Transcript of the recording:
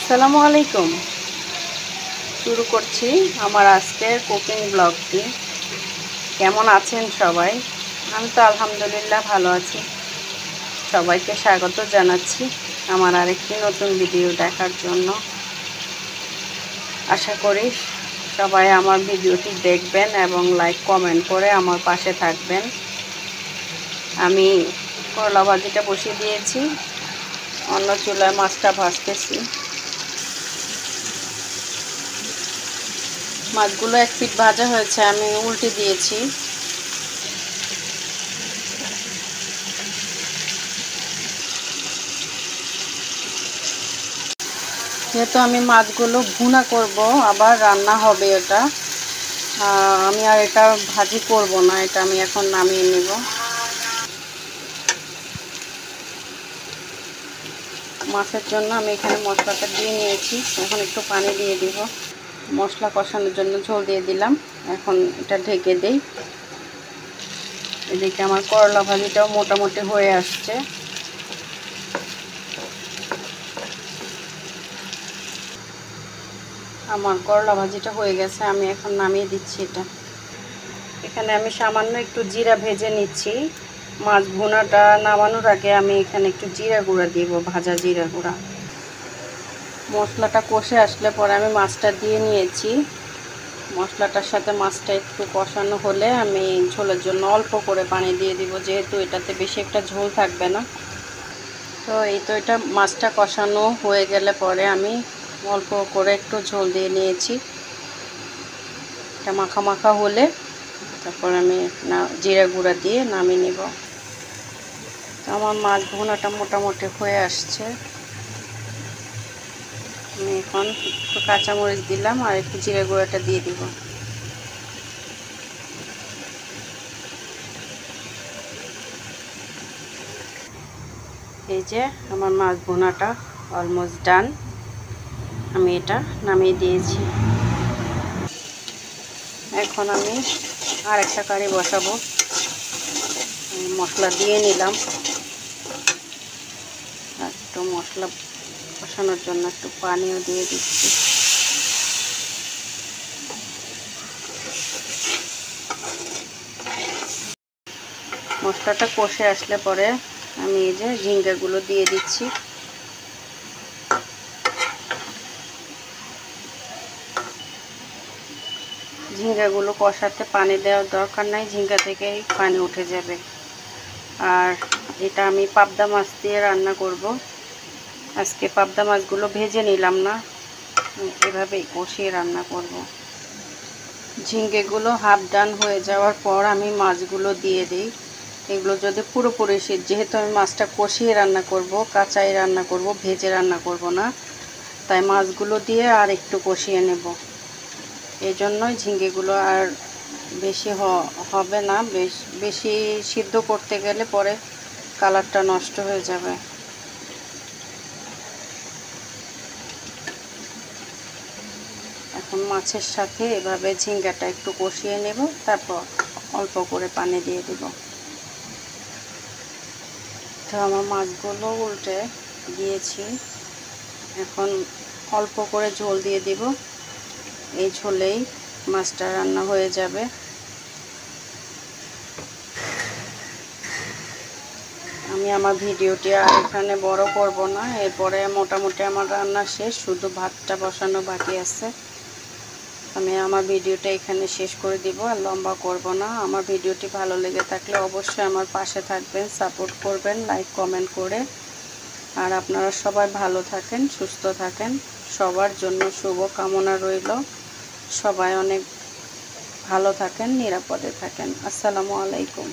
আসসালামু আলাইকুম। শুরু করছি আমার আজকের কুকিং ব্লগটি। কেমন আছেন সবাই? আমি তো আলহামদুলিল্লাহ ভালো আছি। সবাইকে স্বাগত জানাচ্ছি আমার আরেকটি নতুন ভিডিও দেখার জন্য। আশা করি সবাই আমার ভিডিওটি দেখবেন এবং লাইক কমেন্ট করে আমার পাশে থাকবেন। আমি করলা ভাজিটা বসিয়ে দিয়েছি, অন্য চুলায় মাছটা ভাজতেছি। মাছগুলো এক পিঠ ভাজা হয়েছে, আমি উল্টে দিয়েছি। যেহেতু আমি মাছগুলো ভুনা করব, আবার রান্না হবে এটা, আমি আর এটা ভাজি করব না, এটা আমি এখন নামিয়ে নেব। মাছের জন্য আমি এখানে মশলাটা দিয়ে নিয়েছি, এখন একটু পানি দিয়ে দিব। মশলা কষানোর জন্য ঝোল দিয়ে দিলাম, এখন এটা ঢেকে দেই। এদিকে আমার করলা ভাজিটাও মোটামুটি হয়ে আসছে। আমার করলা ভাজিটা হয়ে গেছে, আমি এখন নামিয়ে দিচ্ছি এটা। এখানে আমি সামান্য একটু জিরা ভেজে নিচ্ছি। মাছ ভুনাটা নামানোর আগে আমি এখানে একটু জিরা গুঁড়া দিব, ভাজা জিরা গুঁড়া। মশলাটা কষে আসলে পরে আমি মাছটা দিয়ে নিয়েছি। মশলাটার সাথে মাছটা একটু কষানো হলে আমি ঝোলের জন্য অল্প করে পানি দিয়ে দিব, যেহেতু এটাতে বেশি একটা ঝোল থাকবে না। তো এটা মাছটা কষানো হয়ে গেলে পরে আমি অল্প করে একটু ঝোল দিয়ে নিয়েছি। এটা মাখা মাখা হলে তারপর আমি জিরা গুঁড়া দিয়ে নামিয়ে নেব। আমার মাছ ভুনাটা মোটামুটি হয়ে আসছে। আমি এখন একটু কাঁচামরিচ দিলাম আর একটু জিরা গুঁড়াটা দিয়ে দিব। এই যে আমার মাছ ভুনাটা অলমোস্ট ডান, আমি এটা নামিয়ে দিয়েছি। এখন আমি আর একটা কারি বসাবো। মশলা দিয়ে নিলাম, আর একটু মশলা কষানোর জন্য একটু পানিও দিয়ে দিচ্ছি। মশলাটা কষে আসলে পরে আমি এই যে ঝিঙ্গাগুলো দিয়ে দিচ্ছি। ঝিঙ্গাগুলো কষাতে পানি দেওয়ার দরকার নাই, ঝিঙ্গা থেকেই পানি উঠে যাবে। আর এটা আমি পাবদা মাছ দিয়ে রান্না করব। আজকে পাবদা মাছগুলো ভেজে নিলাম না, এভাবেই কষিয়ে রান্না করব। ঝিঙ্গেগুলো হাফ ডান হয়ে যাওয়ার পর আমি মাছগুলো দিয়ে দিই। এগুলো যদি পুরোপুরি যেহেতু আমি মাছটা কষিয়ে রান্না করব, কাঁচাই রান্না করব, ভেজে রান্না করব না, তাই মাছগুলো দিয়ে আর একটু কষিয়ে নেব। এই জন্যই ঝিঙ্গেগুলো আর বেশি হবে না, বেশি সিদ্ধ করতে গেলে পরে কালারটা নষ্ট হয়ে যাবে। এখন মাছের সাথে এভাবে ঝিঙ্গাটা একটু কষিয়ে নেব, তারপর অল্প করে পানি দিয়ে দেব। তো আমার মাছগুলো উল্টে দিয়েছি, এখন অল্প করে ঝোল দিয়ে দিব। এই ঝোলেই মাছটা রান্না হয়ে যাবে। আমি আমার ভিডিওটি আর এখানে বড় করব না, এরপরে মোটামুটি আমার রান্না শেষ, শুধু ভাতটা বসানো বাকি আছে। আমি আমার ভিডিওটা এখানে শেষ করে দিব, আর লম্বা করব না। আমার ভিডিওটি ভালো লেগে থাকলে অবশ্যই আমার পাশে থাকবেন, সাপোর্ট করবেন লাইক কমেন্ট করে। আর আপনারা সবাই ভালো থাকেন, সুস্থ থাকেন, সবার জন্য শুভ কামনা রইল। সবাই অনেক ভালো থাকেন, নিরাপদে থাকেন। আসসালামু আলাইকুম।